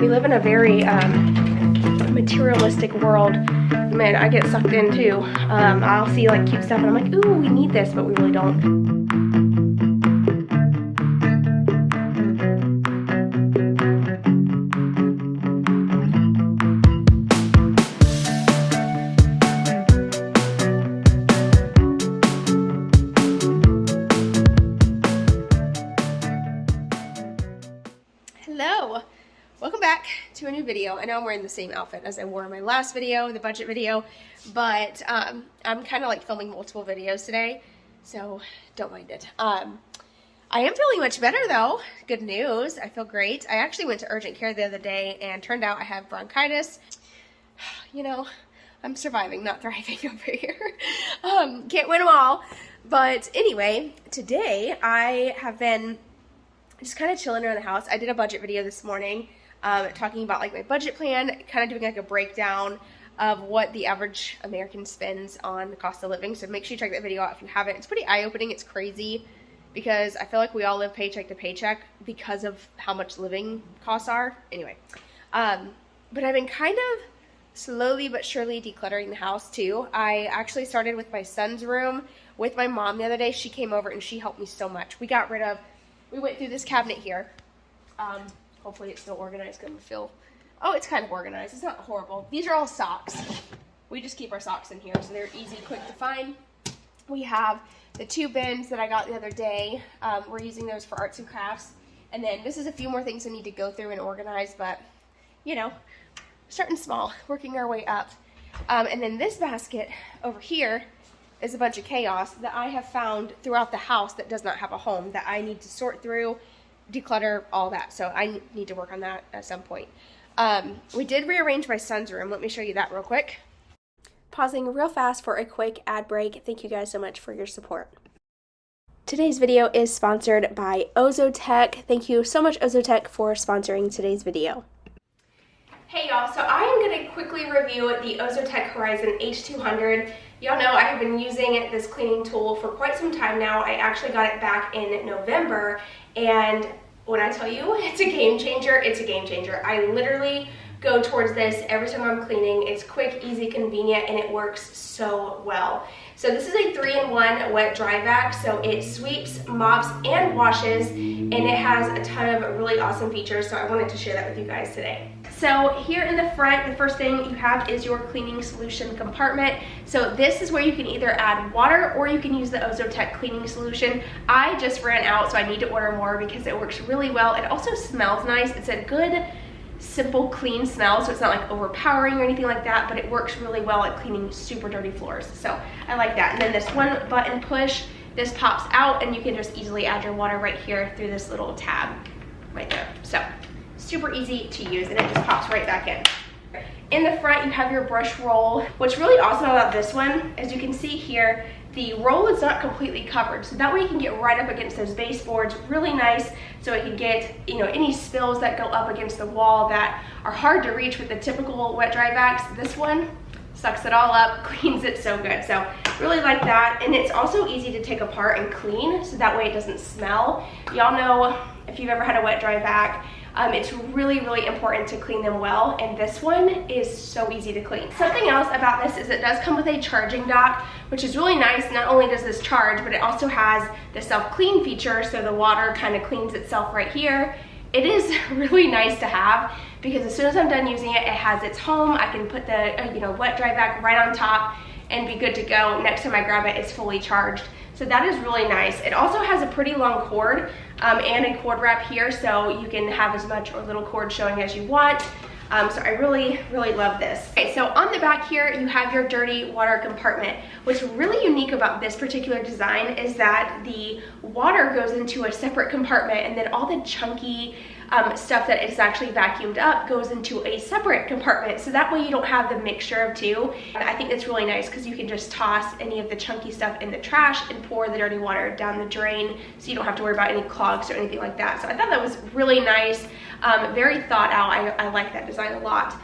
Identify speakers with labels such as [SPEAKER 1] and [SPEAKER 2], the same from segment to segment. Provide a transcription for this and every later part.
[SPEAKER 1] We live in a very materialistic world. Man, I get sucked in too. I'll see like cute stuff and I'm like, ooh, we need this, but we really don't. Hello, welcome back to a new video. I know I'm wearing the same outfit as I wore in my last video, the budget video, but I'm kind of like filming multiple videos today, so don't mind it. I am feeling much better though. Good news, I feel great. I actually went to urgent care the other day and turned out I have bronchitis. You know, I'm surviving, not thriving over here. Can't win them all. But anyway, today I have been just kind of chilling around the house. I did a budget video this morning talking about like my budget plan, kind of doing like a breakdown of what the average American spends on the cost of living. So make sure you check that video out if you haven't. It's pretty eye-opening. It's crazy because I feel like we all live paycheck to paycheck because of how much living costs are. Anyway, but I've been kind of slowly but surely decluttering the house too. I actually started with my son's room with my mom the other day. She came over and she helped me so much. We went through this cabinet here. Hopefully it's still organized. Oh, it's kind of organized. It's not horrible. These are all socks. We just keep our socks in here, so they're easy, quick to find. We have the 2 bins that I got the other day. We're using those for arts and crafts. And then this is a few more things I need to go through and organize, but you know, starting small, working our way up. And then this basket over here is a bunch of chaos that I have found throughout the house that does not have a home that I need to sort through, declutter, all that. So I need to work on that at some point. We did rearrange my son's room. Let me show you that real quick. Pausing real fast for a quick ad break. Thank you guys so much for your support. Today's video is sponsored by Ozotech. Thank you so much, Ozotech, for sponsoring today's video. Hey y'all, so I am going to quickly review the Ozotech Horizon H200. Y'all know I have been using this cleaning tool for quite some time now. I actually got it back in November, and when I tell you it's a game changer, it's a game changer. I literally go towards this every time I'm cleaning. It's quick, easy, convenient, and it works so well. So this is a 3-in-1 wet dry vac, so it sweeps, mops, and washes, and it has a ton of really awesome features, so I wanted to share that with you guys today. So here in the front, the first thing you have is your cleaning solution compartment. So this is where you can either add water or you can use the Ozotech cleaning solution. I just ran out, so I need to order more because it works really well. It also smells nice. It's a good, simple, clean smell, so it's not like overpowering or anything like that, but it works really well at cleaning super dirty floors. So I like that. And then this one button push, this pops out and you can just easily add your water right here through this little tab right there. So super easy to use, and it just pops right back in. In the front, you have your brush roll. What's really awesome about this one, as you can see here, the roll is not completely covered, so that way you can get right up against those baseboards. Really nice, so it can get, you know, any spills that go up against the wall that are hard to reach with the typical wet dry vacs. This one sucks it all up, cleans it so good. So really like that, and it's also easy to take apart and clean, so that way it doesn't smell. Y'all know if you've ever had a wet dry vac, it's really, really important to clean them well, and this one is so easy to clean. Something else about this is it does come with a charging dock, which is really nice. Not only does this charge, but it also has the self-clean feature, so the water kind of cleans itself right here. It is really nice to have because as soon as I'm done using it, it has its home. I can put the wet dry vac right on top and be good to go. Next time I grab it, it's fully charged. So that is really nice. It also has a pretty long cord and a cord wrap here, so you can have as much or little cord showing as you want. So I really, really love this. Okay, so on the back here, you have your dirty water compartment. What's really unique about this particular design is that the water goes into a separate compartment, and then all the chunky stuff that is actually vacuumed up goes into a separate compartment, so that way you don't have the mixture of two. And I think that's really nice because you can just toss any of the chunky stuff in the trash and pour the dirty water down the drain, so you don't have to worry about any clogs or anything like that. So I thought that was really nice, very thought out. I like that design a lot.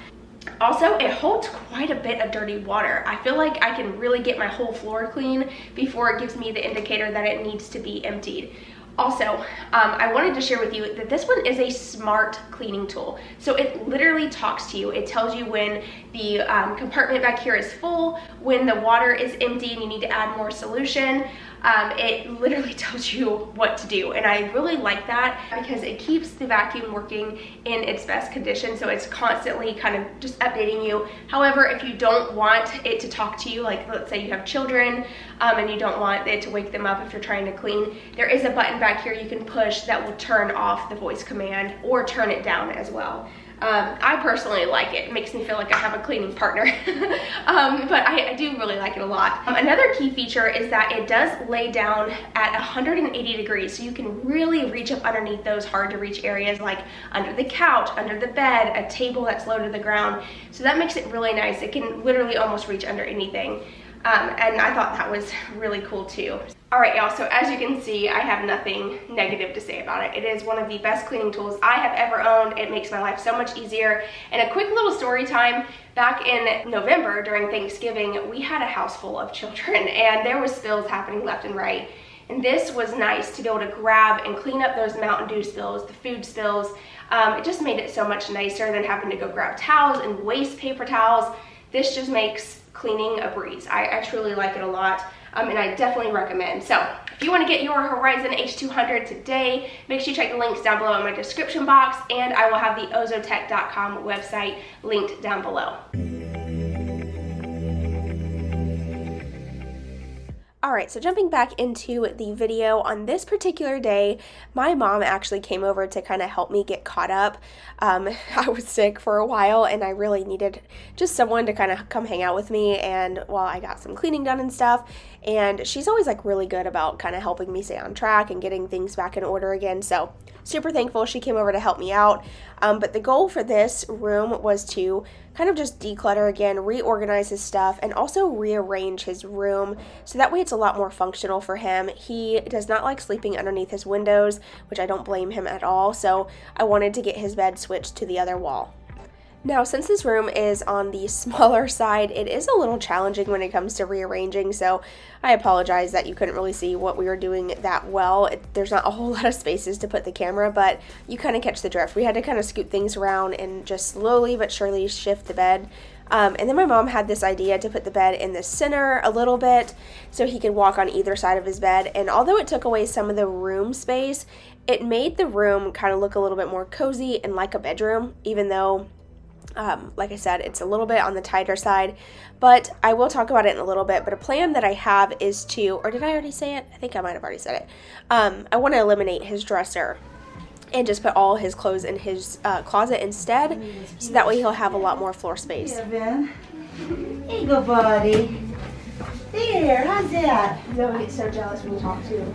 [SPEAKER 1] Also, it holds quite a bit of dirty water. I feel like I can really get my whole floor clean before it gives me the indicator that it needs to be emptied. Also, I wanted to share with you that this one is a smart cleaning tool. So it literally talks to you. It tells you when the compartment back here is full, when the water is empty and you need to add more solution. It literally tells you what to do, and I really like that because it keeps the vacuum working in its best condition, so it's constantly kind of just updating you. However, if you don't want it to talk to you, like let's say you have children and you don't want it to wake them up if you're trying to clean, there is a button back here you can push that will turn off the voice command or turn it down as well. I personally like it. It makes me feel like I have a cleaning partner, but I do really like it a lot. Another key feature is that it does lay down at 180 degrees, so you can really reach up underneath those hard to reach areas like under the couch, under the bed, a table that's low to the ground. So that makes it really nice. It can literally almost reach under anything. And I thought that was really cool too. All right, y'all, so as you can see, I have nothing negative to say about it. It is one of the best cleaning tools I have ever owned. It makes my life so much easier. And a quick little story time, back in November during Thanksgiving, we had a house full of children and there was spills happening left and right. And this was nice to be able to grab and clean up those Mountain Dew spills, the food spills. It just made it so much nicer than having to go grab towels and waste paper towels. This just makes cleaning a breeze. I truly like it a lot, and I definitely recommend. So if you want to get your Horizon H200 today, make sure you check the links down below in my description box, and I will have the ozotech.com website linked down below. Alright, so jumping back into the video, on this particular day, my mom actually came over to kind of help me get caught up. I was sick for a while and I really needed just someone to kind of come hang out with me, and while I got some cleaning done and stuff, and she's always like really good about kind of helping me stay on track and getting things back in order again, so super thankful she came over to help me out. But the goal for this room was to kind of just declutter again, reorganize his stuff, and also rearrange his room so that way it's a lot more functional for him. He does not like sleeping underneath his windows, which I don't blame him at all, so I wanted to get his bed switched to the other wall. Now, since this room is on the smaller side, it is a little challenging when it comes to rearranging, so I apologize that you couldn't really see what we were doing that well. There's not a whole lot of spaces to put the camera, but you kind of catch the drift. We had to kind of scoot things around and just slowly but surely shift the bed. And then my mom had this idea to put the bed in the center a little bit so he could walk on either side of his bed, and although it took away some of the room space, it made the room kind of look a little bit more cozy and like a bedroom, even though like I said, it's a little bit on the tighter side, but I will talk about it in a little bit. But a plan that I have is to, or did I already say it? I think I might have already said it. I want to eliminate his dresser and just put all his clothes in his closet instead, so that way he'll have a lot more floor space.
[SPEAKER 2] Here, Ben. Here you go, buddy. There, how's that?
[SPEAKER 1] Zoe gets so jealous when you talk to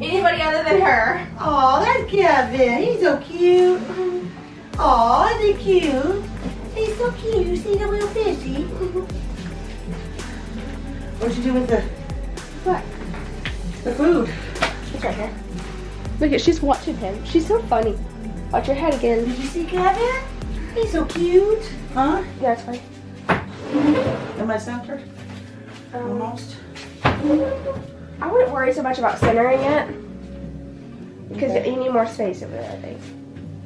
[SPEAKER 1] anybody other than her.
[SPEAKER 2] Oh, that's Kevin. He's so cute. Oh, isn't he cute? He's so cute. You see the little fishy? What'd you do with the
[SPEAKER 1] What?
[SPEAKER 2] the food?
[SPEAKER 1] It's right here. Look at, she's watching him. She's so funny. Watch your head again.
[SPEAKER 2] Did you see Kevin? He's so cute. Huh?
[SPEAKER 1] Yeah, it's fine.
[SPEAKER 2] Am I centered? Almost.
[SPEAKER 1] I wouldn't worry so much about centering it, because you need more space over there, I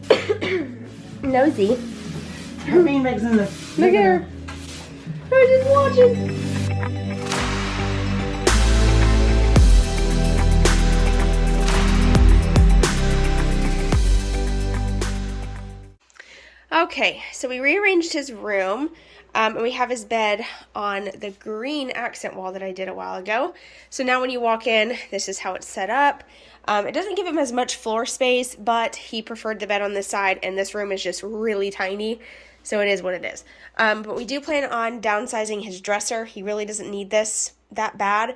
[SPEAKER 1] think. Nosy.
[SPEAKER 2] Her bean bag's in the...
[SPEAKER 1] Look at her. Her just watching. Okay, so we rearranged his room, and we have his bed on the green accent wall that I did a while ago. So now when you walk in, this is how it's set up. It doesn't give him as much floor space, but he preferred the bed on this side, and this room is just really tiny, so it is what it is. But we do plan on downsizing his dresser. He really doesn't need this that bad.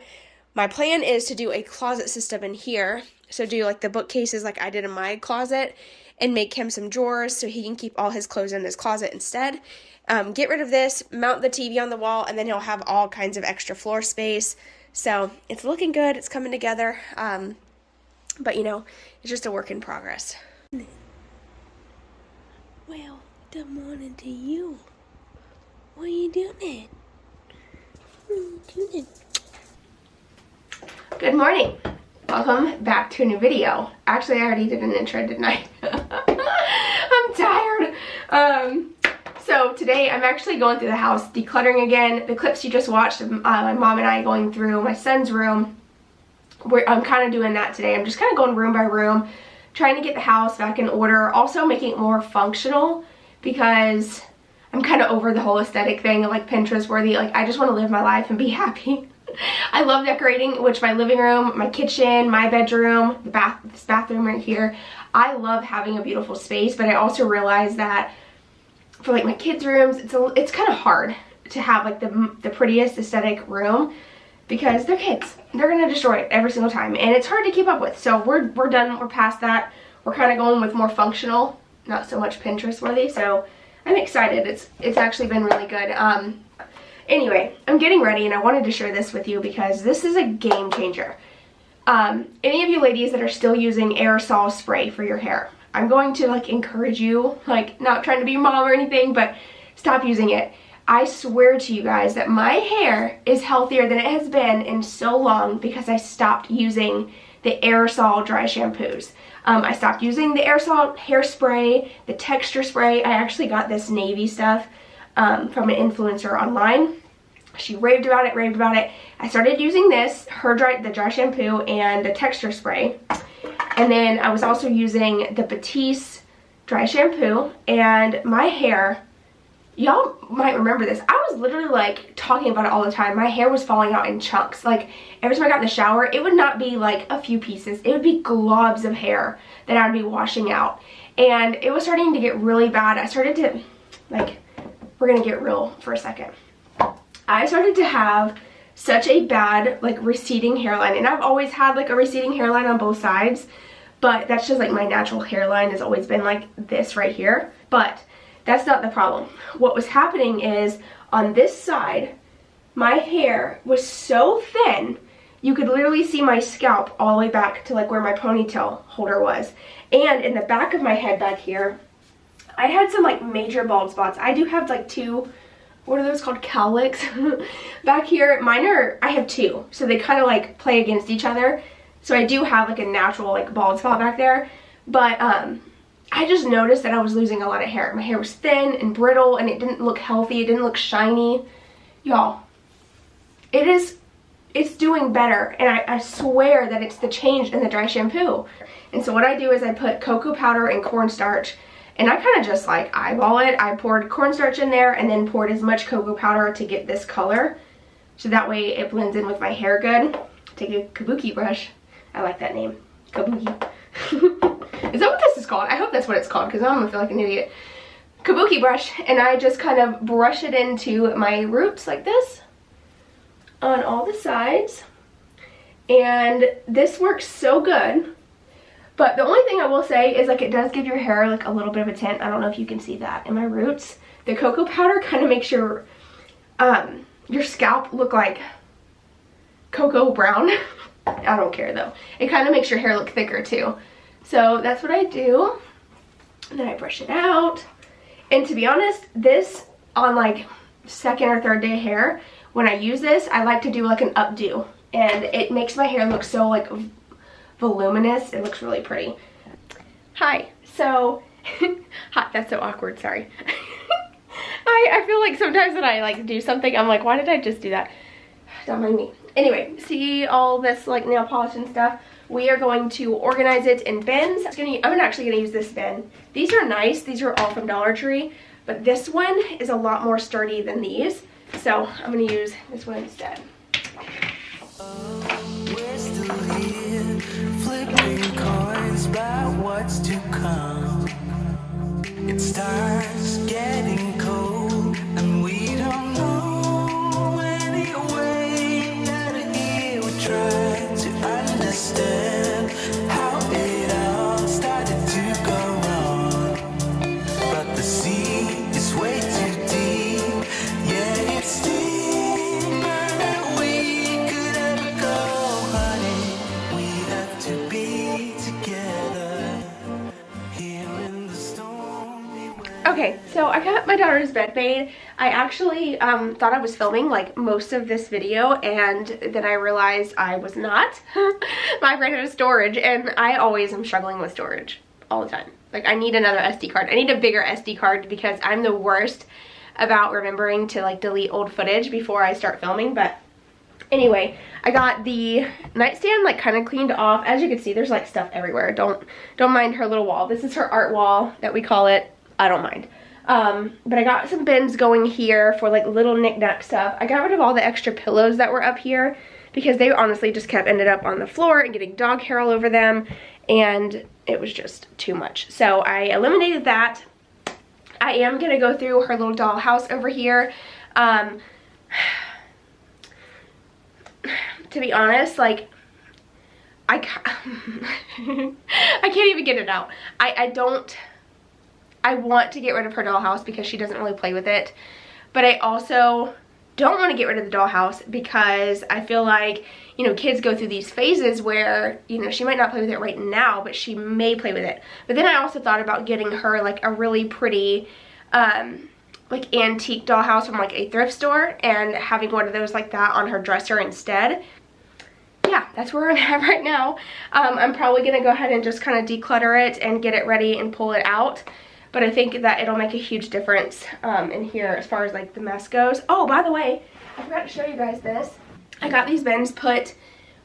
[SPEAKER 1] My plan is to do a closet system in here, so do like the bookcases like I did in my closet, and make him some drawers so he can keep all his clothes in his closet instead. Get rid of this, mount the TV on the wall, and then he'll have all kinds of extra floor space. So it's looking good, it's coming together. But you know, it's just a work in progress. Well, good morning to you. What are you doing? What are you doing? Good morning. Welcome back to a new video. Actually, I already did an intro, didn't I? I'm tired. So today I'm actually going through the house, decluttering again. The clips you just watched of my mom and I going through my son's room, I'm kind of doing that today. I'm just kind of going room by room, trying to get the house back in order, also making it more functional because I'm kind of over the whole aesthetic thing of like Pinterest worthy. Like, I just want to live my life and be happy. I love decorating, which my living room, my kitchen, my bedroom, this bathroom right here. I love having a beautiful space, but I also realize that for like my kids' rooms, it's kind of hard to have like the prettiest aesthetic room because they're kids. They're gonna destroy it every single time, and it's hard to keep up with. So we're done. We're past that. We're kind of going with more functional, not so much Pinterest worthy. So I'm excited. It's actually been really good. Anyway, I'm getting ready, and I wanted to share this with you because this is a game changer. Any of you ladies that are still using aerosol spray for your hair, I'm going to like encourage you, like not trying to be mom or anything, but stop using it. I swear to you guys that my hair is healthier than it has been in so long because I stopped using the aerosol dry shampoos. I stopped using the aerosol hairspray, the texture spray. I actually got this navy stuff from an influencer online. She raved about it, I started using this, the dry shampoo and the texture spray. And then I was also using the Batiste dry shampoo, and my hair, y'all might remember this, I was literally like talking about it all the time. My hair was falling out in chunks. Like every time I got in the shower, it would not be like a few pieces. It would be globs of hair that I would be washing out. And it was starting to get really bad. I started to, like, we're gonna get real for a second. I started to have such a bad like receding hairline, and I've always had like a receding hairline on both sides, but that's just like my natural hairline has always been like this right here. But that's not the problem. What was happening is on this side, my hair was so thin, you could literally see my scalp all the way back to like where my ponytail holder was. And in the back of my head back here, I had some like major bald spots. I do have like two, what are those called, cowlicks back here. I have two, so they kind of like play against each other. So I do have like a natural like bald spot back there, but I just noticed that I was losing a lot of hair. My hair was thin and brittle, and it didn't look healthy. It didn't look shiny. Y'all, it's doing better, and I swear that it's the change in the dry shampoo. And so what I do is I put cocoa powder and cornstarch, and I kind of just like eyeball it. I poured cornstarch in there and then poured as much cocoa powder to get this color, so that way it blends in with my hair good. Take a kabuki brush. I like that name, kabuki. Is that what this is called? I hope that's what it's called, because I'm gonna feel like an idiot. Kabuki brush, and I just kind of brush it into my roots like this on all the sides, and this works so good. But the only thing I will say is like it does give your hair like a little bit of a tint. I don't know if you can see that in my roots. The cocoa powder kind of makes your scalp look like cocoa brown. I don't care though. It kind of makes your hair look thicker too. So that's what I do. And then I brush it out. And to be honest, this on like second or third day hair, when I use this, I like to do like an updo. And it makes my hair look so like voluminous. It looks really pretty. Hi. So, hi, that's so awkward, sorry. I feel like sometimes when I like do something, I'm like, why did I just do that? Don't mind me. Anyway, see all this like nail polish and stuff? We are going to organize it in bins. I'm actually going to use this bin. These are nice. These are all from Dollar Tree, but this one is a lot more sturdy than these. So I'm going to use this one instead.
[SPEAKER 3] We're still here, flipping coins about what's to come. It starts getting cold, and we don't know any way out of here. We try to understand how it all started to go wrong, but the sea is way too deep. Yeah, it's deeper than we could ever go, honey. We have to be together here in the stormy weather.
[SPEAKER 1] Okay, so I got my daughter's bed made. I actually thought I was filming like most of this video, and then I realized I was not. My friend had storage, and I always am struggling with storage all the time. Like, I need another SD card. I need a bigger SD card because I'm the worst about remembering to like delete old footage before I start filming. But anyway, I got the nightstand like kind of cleaned off. As you can see, there's like stuff everywhere. Don't mind her little wall. This is her art wall that we call it. I don't mind. But I got some bins going here for like little knick-knack stuff. I got rid of all the extra pillows that were up here because they honestly just ended up on the floor and getting dog hair all over them, and it was just too much. So I eliminated that. I am gonna go through her little dollhouse over here. To be honest, like, I can't even get it out. I want to get rid of her dollhouse because she doesn't really play with it, but I also don't want to get rid of the dollhouse because I feel like, you know, kids go through these phases where, you know, she might not play with it right now, but she may play with it. But then I also thought about getting her like a really pretty like antique dollhouse from like a thrift store and having one of those like that on her dresser instead. Yeah, that's where I'm at right now. I'm probably gonna go ahead and just kind of declutter it and get it ready and pull it out. But I think that it'll make a huge difference in here as far as like the mess goes. Oh, by the way, I forgot to show you guys this. I got these bins put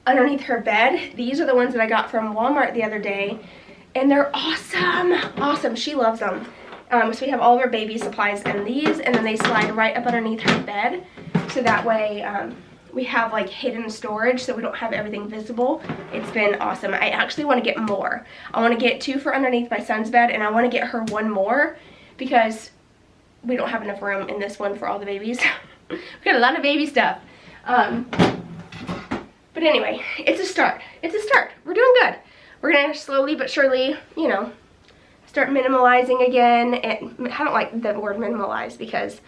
[SPEAKER 1] underneath her bed. These are the ones that I got from Walmart the other day, and they're awesome. Awesome, she loves them. So we have all of our baby supplies in these, and then they slide right up underneath her bed. So that way we have like hidden storage so we don't have everything visible. It's been awesome. I actually want to get more. I want to get 2 for underneath my son's bed, and I want to get her 1 more because we don't have enough room in this one for all the babies. We got a lot of baby stuff. But anyway, it's a start. It's a start. We're doing good. We're gonna slowly but surely, you know, start minimalizing again. And I don't like the word minimalize because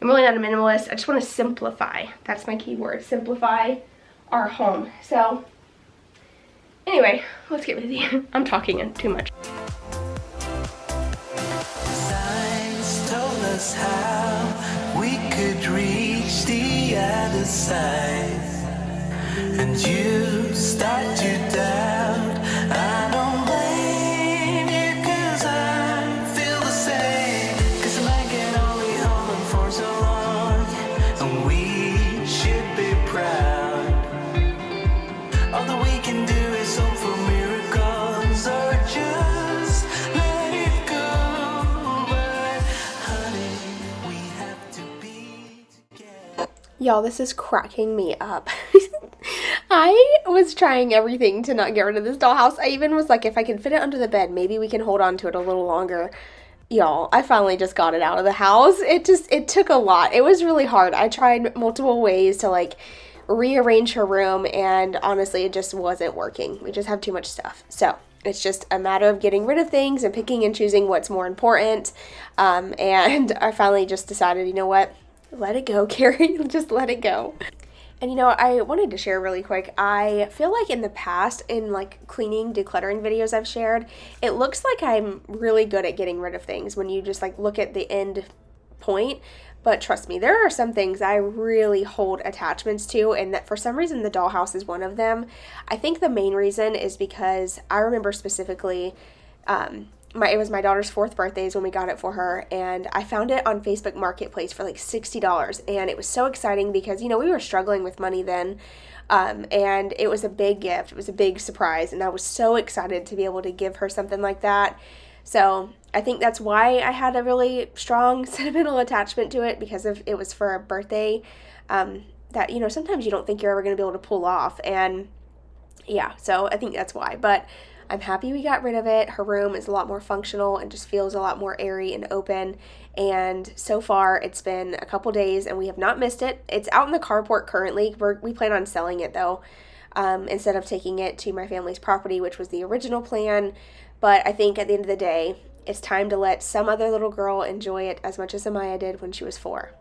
[SPEAKER 1] I'm really not a minimalist. I just want to simplify. That's my key word. Simplify our home. So anyway, let's get busy. I'm talking too much.
[SPEAKER 3] Signs told us how we could reach the other side, and you start to doubt. I don't blame you, 'cause I feel the same. 'Cause a man can only hold on for so long, and we should be proud. All that we can do is hope for miracles, or just let it go. But honey, we have to be together.
[SPEAKER 1] Y'all, this is cracking me up. I was trying everything to not get rid of this dollhouse. I even was like, if I can fit it under the bed, maybe we can hold on to it a little longer. Y'all, I finally just got it out of the house. It took a lot. It was really hard. I tried multiple ways to like rearrange her room, and honestly, it just wasn't working. We just have too much stuff. So it's just a matter of getting rid of things and picking and choosing what's more important. And I finally just decided, you know what? Let it go, Karrie. Just let it go. And you know, I wanted to share really quick, I feel like in the past, in like cleaning, decluttering videos I've shared, it looks like I'm really good at getting rid of things when you just like look at the end point. But trust me, there are some things I really hold attachments to, and that for some reason the dollhouse is one of them. I think the main reason is because I remember specifically, it was my daughter's 4th birthday is when we got it for her, and I found it on Facebook Marketplace for like $60, and it was so exciting because, you know, we were struggling with money then, and it was a big gift. It was a big surprise, and I was so excited to be able to give her something like that. So I think that's why I had a really strong sentimental attachment to it, because it was for a birthday that, you know, sometimes you don't think you're ever going to be able to pull off, and yeah, so I think that's why. But I'm happy we got rid of it. Her room is a lot more functional and just feels a lot more airy and open. And so far, it's been a couple days and we have not missed it. It's out in the carport currently. We plan on selling it though, instead of taking it to my family's property, which was the original plan. But I think at the end of the day, it's time to let some other little girl enjoy it as much as Amaya did when she was 4.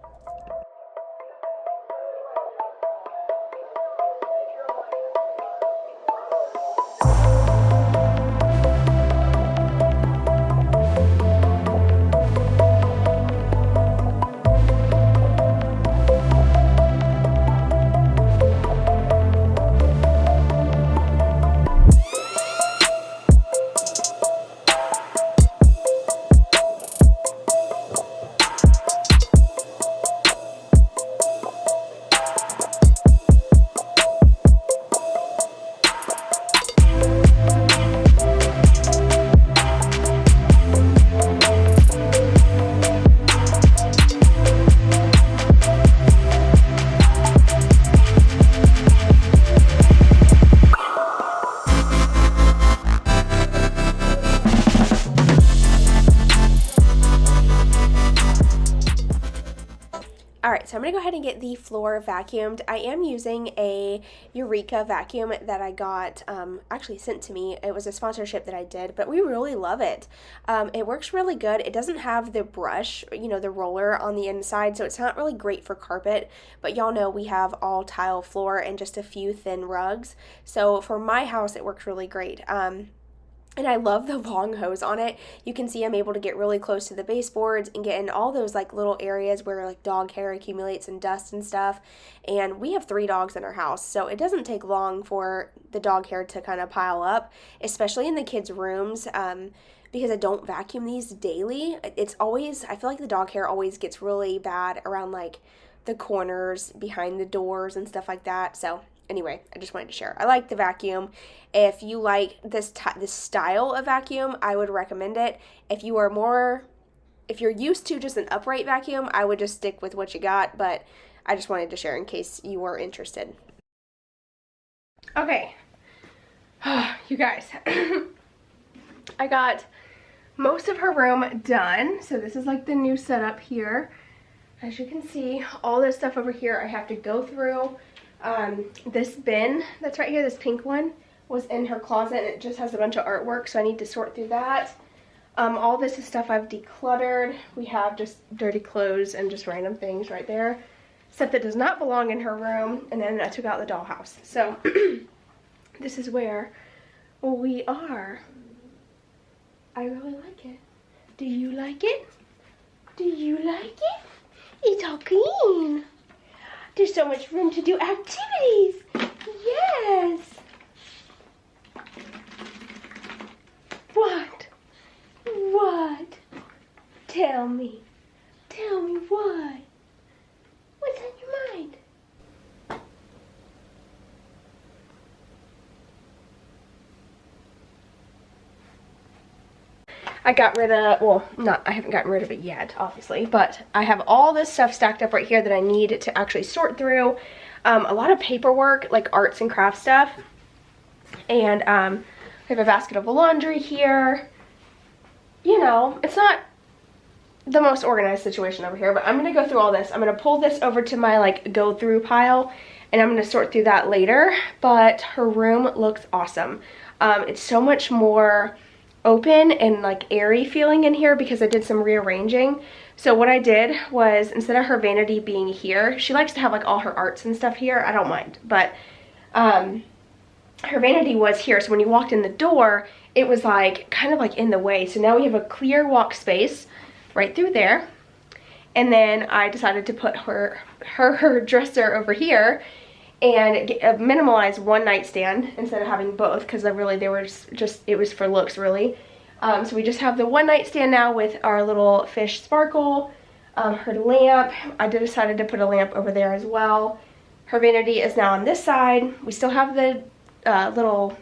[SPEAKER 1] I'm going to go ahead and get the floor vacuumed. I am using a Eureka vacuum that I got, actually sent to me. It was a sponsorship that I did, but we really love it. It works really good. It doesn't have the brush, you know, the roller on the inside, so it's not really great for carpet, but y'all know we have all tile floor and just a few thin rugs. So for my house, it works really great. And I love the long hose on it. You can see I'm able to get really close to the baseboards and get in all those like little areas where like dog hair accumulates and dust and stuff. And we have 3 dogs in our house, so it doesn't take long for the dog hair to kind of pile up, especially in the kids' rooms. Because I don't vacuum these daily. It's always, I feel like the dog hair always gets really bad around like the corners behind the doors and stuff like that. So anyway, I just wanted to share. I like the vacuum. If you like this style of vacuum, I would recommend it. If you're used to just an upright vacuum, I would just stick with what you got, but I just wanted to share in case you were interested. Okay, you guys, I got most of her room done. So this is like the new setup here. As you can see, all this stuff over here I have to go through. This bin that's right here, this pink one, was in her closet and it just has a bunch of artwork, so I need to sort through that. All this is stuff I've decluttered. We have just dirty clothes and just random things right there. Stuff that does not belong in her room, and then I took out the dollhouse. So this is where we are. I really like it. Do you like it? Do you like it? It's all clean. There's so much room to do activities. Yes. What? What? Tell me. Tell me what? What's on your mind? I got rid of, well, I haven't gotten rid of it yet, obviously, but I have all this stuff stacked up right here that I need to actually sort through. A lot of paperwork, like arts and crafts stuff. And I have a basket of laundry here. You know, it's not the most organized situation over here, but I'm going to go through all this. I'm going to pull this over to my, like, go through pile, and I'm going to sort through that later. But her room looks awesome. It's so much more open and like airy feeling in here because I did some rearranging. So what I did was, instead of her vanity being here, she likes to have like all her arts and stuff here. I don't mind, but her vanity was here. So when you walked in the door, it was like kind of like in the way. So now we have a clear walk space right through there. And then I decided to put her dresser over here and minimalize one nightstand instead of having both, because it was for looks really. So we just have the one nightstand now with our little fish sparkle, her lamp. I decided to put a lamp over there as well. Her vanity is now on this side. We still have the little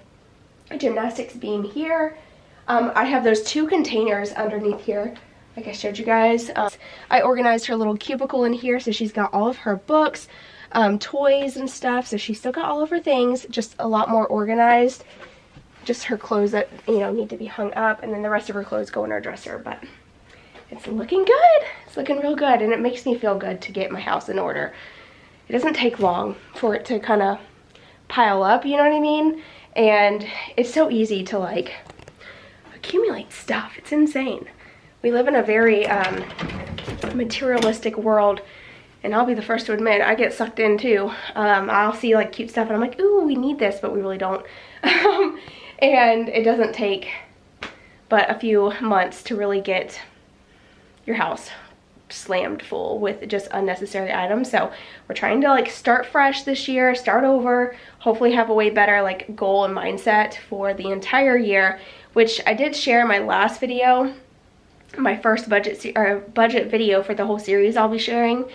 [SPEAKER 1] gymnastics beam here. I have those 2 containers underneath here, like I showed you guys. I organized her little cubicle in here, so she's got all of her books, toys and stuff, so she's still got all of her things, just a lot more organized. Just her clothes that, you know, need to be hung up, and then the rest of her clothes go in her dresser. But it's looking good. It's looking real good, and it makes me feel good to get my house in order. It doesn't take long for it to kind of pile up, you know what I mean? And it's so easy to like accumulate stuff. It's insane. We live in a very materialistic world. And I'll be the first to admit, I get sucked in too. I'll see like cute stuff and I'm like, ooh, we need this, but we really don't. And it doesn't take but a few months to really get your house slammed full with just unnecessary items. So we're trying to like start fresh this year, start over, hopefully have a way better like goal and mindset for the entire year, which I did share in my last video, my first budget video for the whole series I'll be sharing.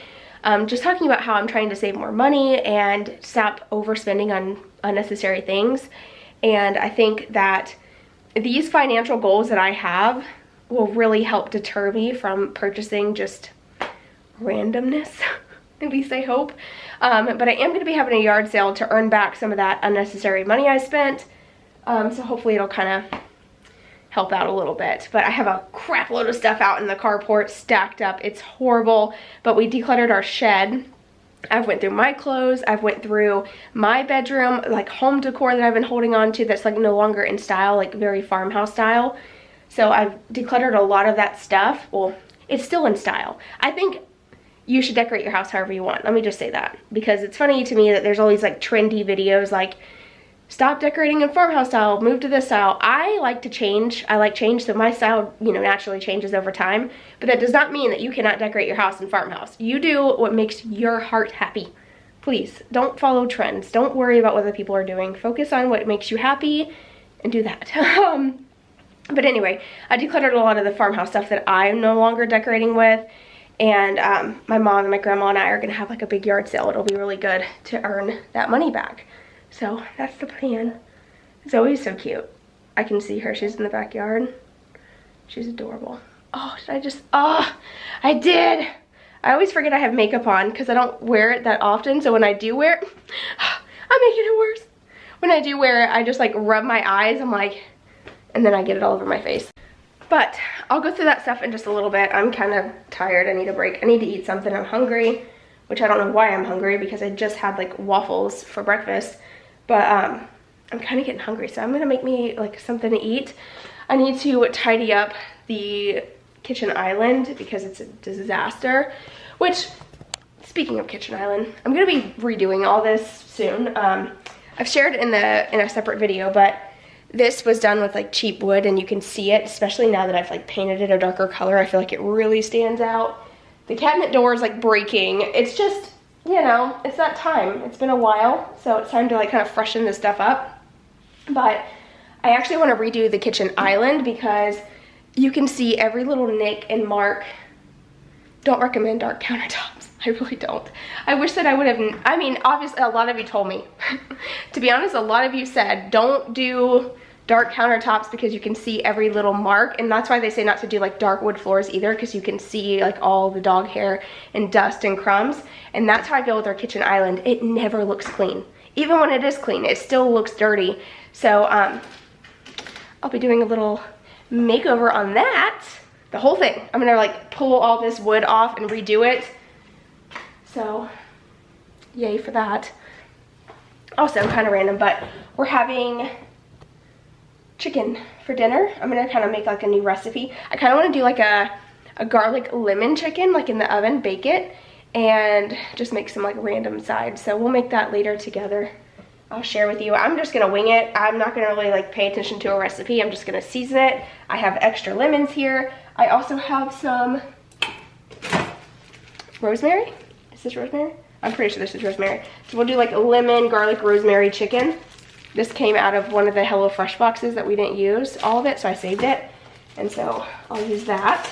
[SPEAKER 1] Just talking about how I'm trying to save more money and stop overspending on unnecessary things. And I think that these financial goals that I have will really help deter me from purchasing just randomness, at least I hope. But I am going to be having a yard sale to earn back some of that unnecessary money I spent. So hopefully it'll kind of help out a little bit. But I have a crap load of stuff out in the carport stacked up. It's horrible, but we decluttered our shed. I've went through my clothes, I've went through my bedroom, like home decor that I've been holding on to that's like no longer in style, like very farmhouse style. So I've decluttered a lot of that stuff. Well, it's still in style. I think you should decorate your house however you want. Let me just say that, because it's funny to me that there's all these like trendy videos like stop decorating in farmhouse style, move to this style. I like to change. I like change, so my style, you know, naturally changes over time. But that does not mean that you cannot decorate your house in farmhouse. You do what makes your heart happy. Please, don't follow trends. Don't worry about what other people are doing. Focus on what makes you happy and do that. But anyway, I decluttered a lot of the farmhouse stuff that I'm no longer decorating with. And my mom and my grandma and I are gonna have like a big yard sale. It'll be really good to earn that money back. So that's the plan. Zoe's so cute. I can see her, she's in the backyard. She's adorable. Oh, I did. I always forget I have makeup on because I don't wear it that often. So when I do wear it, I'm making it worse. When I do wear it, I just like rub my eyes, I'm like, and then I get it all over my face. But I'll go through that stuff in just a little bit. I'm kind of tired, I need a break. I need to eat something, I'm hungry, which I don't know why I'm hungry because I just had like waffles for breakfast. But I'm kind of getting hungry, so I'm gonna make me like something to eat. I need to tidy up the kitchen island because it's a disaster. Which, speaking of kitchen island, I'm gonna be redoing all this soon. I've shared it in a separate video, but this was done with like cheap wood, and you can see it, especially now that I've like painted it a darker color. I feel like it really stands out. The cabinet door is like breaking. It's just, you know, it's that time. It's been a while, so it's time to like kind of freshen this stuff up. But I actually want to redo the kitchen island because you can see every little nick and mark. Don't recommend dark countertops. I really don't. I wish that I would have, I mean, obviously a lot of you told me. To be honest, a lot of you said don't do dark countertops because you can see every little mark, and that's why they say not to do like dark wood floors either, because you can see like all the dog hair and dust and crumbs. And that's how I feel with our kitchen island. It never looks clean. Even when it is clean, it still looks dirty. So I'll be doing a little makeover on that, the whole thing. I'm gonna like pull all this wood off and redo it. So yay for that. Also kind of random, but we're having chicken for dinner. I'm gonna kind of make like a new recipe. I kind of want to do like a garlic lemon chicken, like in the oven, bake it, and just make some like random sides. So we'll make that later together. I'll share with you. I'm just gonna wing it. I'm not gonna really like pay attention to a recipe. I'm just gonna season it. I have extra lemons here. I also have some rosemary. Is this rosemary? I'm pretty sure this is rosemary. So we'll do like a lemon, garlic, rosemary chicken. This came out of one of the HelloFresh boxes that we didn't use all of it, so I saved it. And so I'll use that.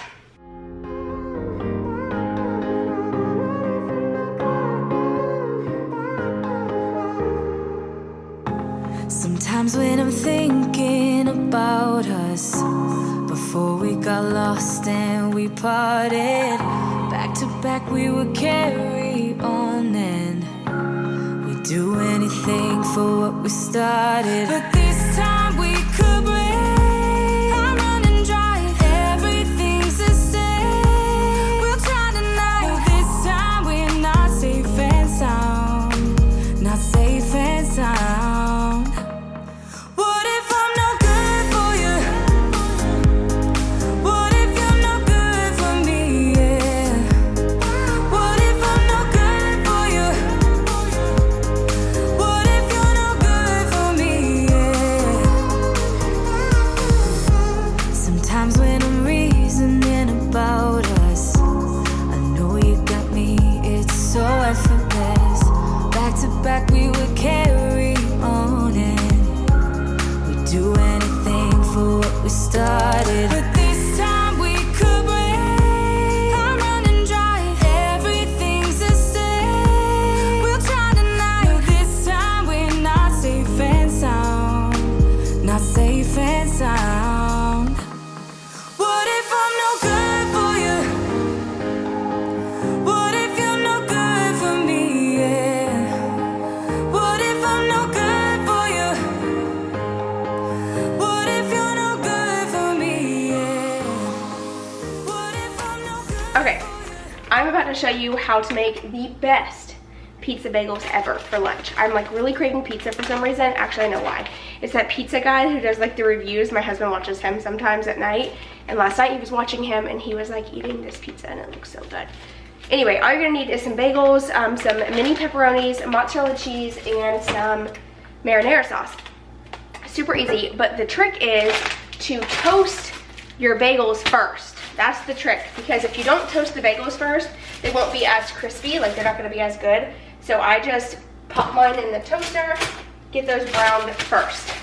[SPEAKER 4] Sometimes when I'm thinking about us, before we got lost and we parted, back to back we would carry on and we'd do anything for what we started. But this time we could break. I'm running dry, everything's the same. We'll try tonight, but this time we're not safe and sound. Not safe and sound. Back we would carry on and we'd do anything for what we started. But this time we could break. I'm running dry, everything's the same. We'll try tonight, but this time we're not safe and sound. Not safe and sound. What if I'm no good for you? What if you're no good for me? Yeah. What if you're no good for
[SPEAKER 1] Okay, I'm about to show you how to make the best pizza bagels ever for lunch. I'm like really craving pizza for some reason. Actually, I know why. It's that pizza guy who does like the reviews. My husband watches him sometimes at night. And last night he was watching him and he was like eating this pizza and it looks so good. Anyway, all you're gonna need is some bagels, some mini pepperonis, mozzarella cheese, and some marinara sauce. Super easy, but the trick is to toast your bagels first. That's the trick, because if you don't toast the bagels first, they won't be as crispy, like they're not gonna be as good. So I just pop mine in the toaster, get those browned first.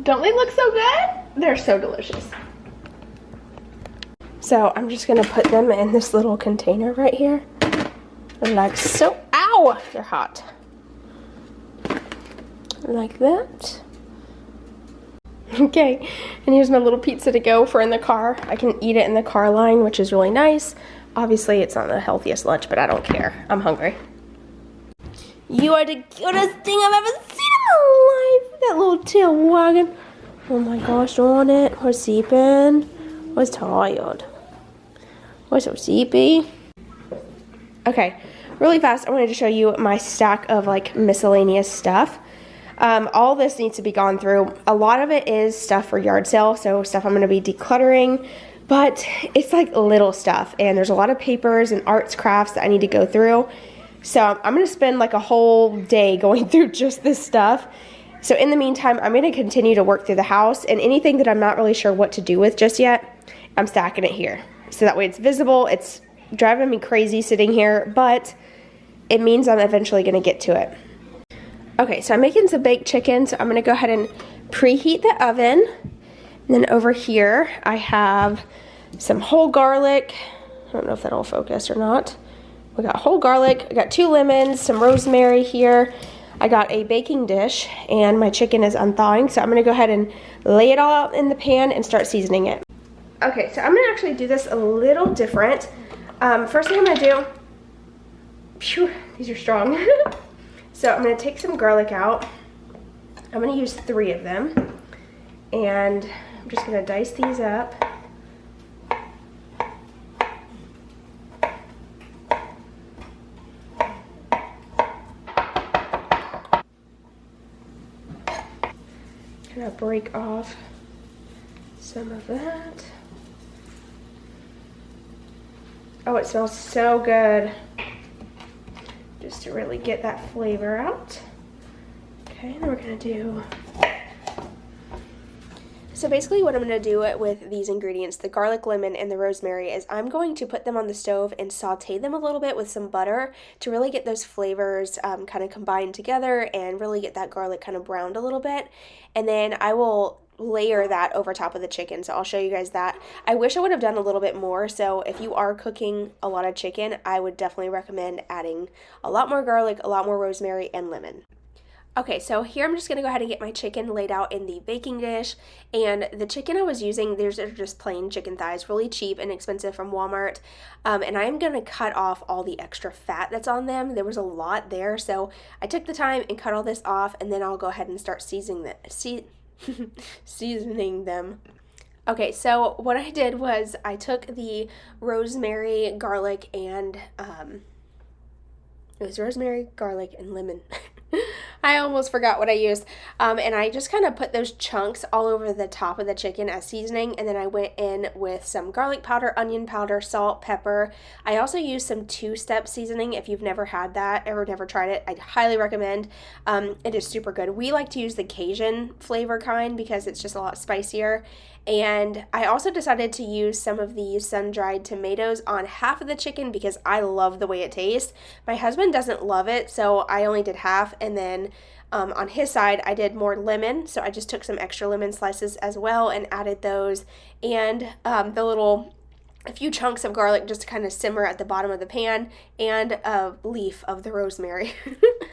[SPEAKER 1] Don't they look so good? They're so delicious. So I'm just gonna put them in this little container right here. Like so. Ow! They're hot. Like that. Okay, and here's my little pizza to go for in the car. I can eat it in the car line, which is really nice. Obviously, it's not the healthiest lunch, but I don't care. I'm hungry. You are the cutest thing I've ever seen in my life. That little tail wagging. Oh my gosh, on it. We're sleeping. We're tired. We're so sleepy. Okay, really fast, I wanted to show you my stack of like miscellaneous stuff. All this needs to be gone through. A lot of it is stuff for yard sale, so stuff I'm going to be decluttering, but it's like little stuff, and there's a lot of papers and arts crafts that I need to go through. So I'm going to spend like a whole day going through just this stuff. So in the meantime, I'm going to continue to work through the house, and anything that I'm not really sure what to do with just yet, I'm stacking it here. So that way it's visible. It's driving me crazy sitting here, but it means I'm eventually going to get to it. Okay, so I'm making some baked chicken, so I'm going to go ahead and preheat the oven. And then over here, I have some whole garlic. I don't know if that'll focus or not. We got whole garlic, I got 2 lemons, some rosemary here. I got a baking dish, and my chicken is unthawing, so I'm gonna go ahead and lay it all out in the pan and start seasoning it. Okay, so I'm gonna actually do this a little different. First thing I'm gonna do, phew, these are strong. So I'm gonna take some garlic out. I'm gonna use 3 of them, and I'm just gonna dice these up. Kind of break off some of that. Oh, it smells so good. Just to really get that flavor out. Okay, then we're gonna do. So basically what I'm going to do with these ingredients, the garlic, lemon, and the rosemary, is I'm going to put them on the stove and saute them a little bit with some butter to really get those flavors kind of combined together and really get that garlic kind of browned a little bit. And then I will layer that over top of the chicken, so I'll show you guys that. I wish I would have done a little bit more, so if you are cooking a lot of chicken, I would definitely recommend adding a lot more garlic, a lot more rosemary, and lemon. Okay, so here I'm just going to go ahead and get my chicken laid out in the baking dish, and the chicken I was using, these are just plain chicken thighs, really cheap and inexpensive from Walmart, and I'm going to cut off all the extra fat that's on them. There was a lot there, so I took the time and cut all this off, and then I'll go ahead and start seasoning them. Okay, so what I did was I took the rosemary, garlic, and it was rosemary, garlic, and lemon. I almost forgot what I used. And I just kind of put those chunks all over the top of the chicken as seasoning, and then I went in with some garlic powder, onion powder, salt, pepper. I also used some 2-step seasoning. If you've never had that or never tried it, I'd highly recommend. It is super good. We like to use the Cajun flavor kind because it's just a lot spicier. And I also decided to use some of these sun-dried tomatoes on half of the chicken because I love the way it tastes. My husband doesn't love it, so I only did half, and then on his side, I did more lemon, so I just took some extra lemon slices as well and added those, and a few chunks of garlic just to kind of simmer at the bottom of the pan, and a leaf of the rosemary.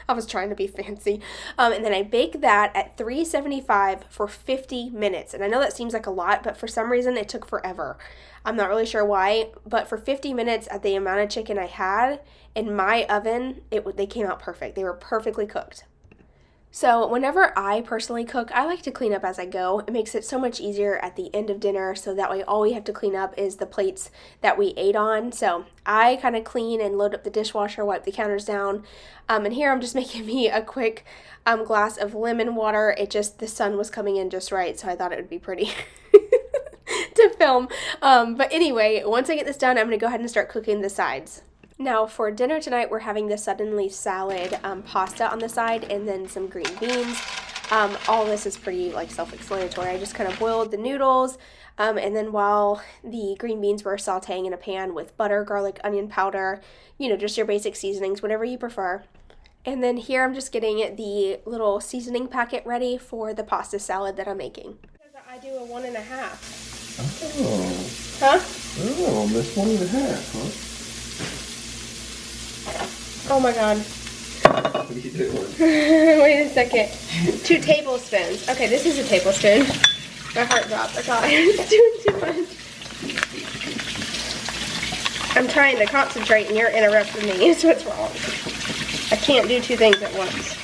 [SPEAKER 1] I was trying to be fancy. And then I baked that at 375 for 50 minutes. And I know that seems like a lot, but for some reason it took forever. I'm not really sure why, but for 50 minutes at the amount of chicken I had in my oven, they came out perfect. They were perfectly cooked. So whenever I personally cook, I like to clean up as I go. It makes it so much easier at the end of dinner, so that way all we have to clean up is the plates that we ate on. So I kind of clean and load up the dishwasher, wipe the counters down. And here I'm just making me a quick glass of lemon water. The sun was coming in just right, so I thought it would be pretty to film. But anyway, once I get this done, I'm going to go ahead and start cooking the sides. Now for dinner tonight, we're having the suddenly salad pasta on the side, and then some green beans. All this is pretty self-explanatory. I just kind of boiled the noodles, and then while the green beans were sauteing in a pan with butter, garlic, onion powder, just your basic seasonings, whatever you prefer. And then here I'm just getting the little seasoning packet ready for the pasta salad that I'm making. I do a 1.5.
[SPEAKER 5] Oh.
[SPEAKER 1] Huh?
[SPEAKER 5] Oh, that's 1.5, huh?
[SPEAKER 1] Oh my god.
[SPEAKER 5] What are you doing?
[SPEAKER 1] Wait a second. 2 tablespoons. Okay, this is a tablespoon. My heart dropped. I thought I was doing too much. I'm trying to concentrate and you're interrupting me. That's what's wrong. I can't do 2 things at once.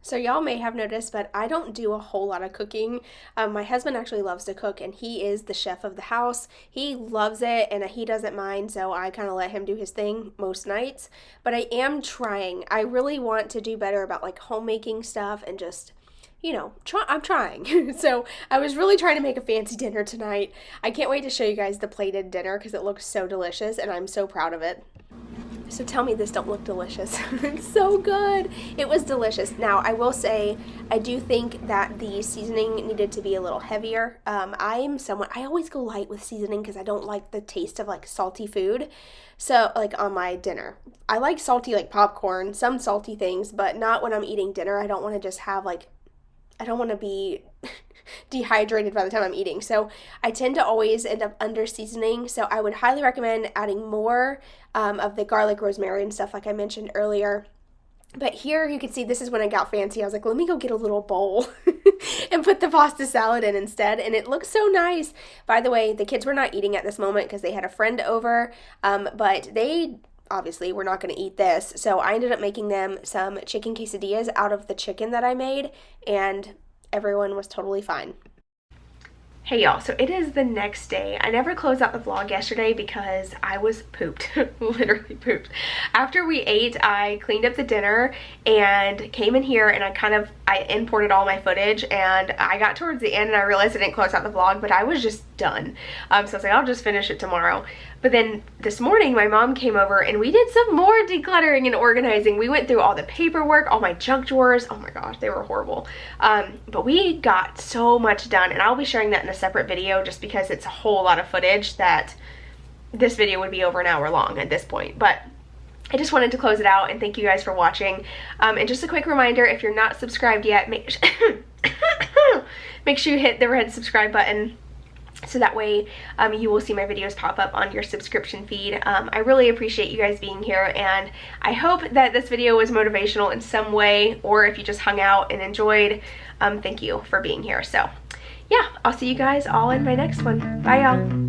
[SPEAKER 1] So y'all may have noticed, but I don't do a whole lot of cooking. My husband actually loves to cook, and he is the chef of the house. He loves it, and he doesn't mind, so I kind of let him do his thing most nights. But I am trying. I really want to do better about homemaking stuff and just, I'm trying. So I was really trying to make a fancy dinner tonight. I can't wait to show you guys the plated dinner because it looks so delicious, and I'm so proud of it. So tell me this don't look delicious. It's so good. It was delicious. Now, I will say, I do think that the seasoning needed to be a little heavier. I always go light with seasoning because I don't like the taste of salty food. So on my dinner. I like salty popcorn, some salty things, but not when I'm eating dinner. I don't want to just have I don't want to be dehydrated by the time I'm eating. So I tend to always end up under seasoning. So I would highly recommend adding more of the garlic, rosemary, and stuff like I mentioned earlier. But here you can see this is when I got fancy. I was like, let me go get a little bowl and put the pasta salad in instead. And it looks so nice. By the way, the kids were not eating at this moment because they had a friend over, but they obviously we're not going to eat this. So I ended up making them some chicken quesadillas out of the chicken that I made, and everyone was totally fine. Hey y'all, so it is the next day. I never closed out the vlog yesterday because I was pooped, literally pooped. After we ate, I cleaned up the dinner and came in here and I imported all my footage, and I got towards the end and I realized I didn't close out the vlog, but I was just done. So I was like, I'll just finish it tomorrow. But then this morning, my mom came over and we did some more decluttering and organizing. We went through all the paperwork, all my junk drawers. Oh my gosh, they were horrible. But we got so much done, and I'll be sharing that in a separate video just because it's a whole lot of footage that this video would be over an hour long at this point. But I just wanted to close it out and thank you guys for watching. And just a quick reminder, if you're not subscribed yet, make sure you hit the red subscribe button, so that way you will see my videos pop up on your subscription feed. I really appreciate you guys being here, and I hope that this video was motivational in some way, or if you just hung out and enjoyed, thank you for being here. So yeah, I'll see you guys all in my next one. Bye y'all.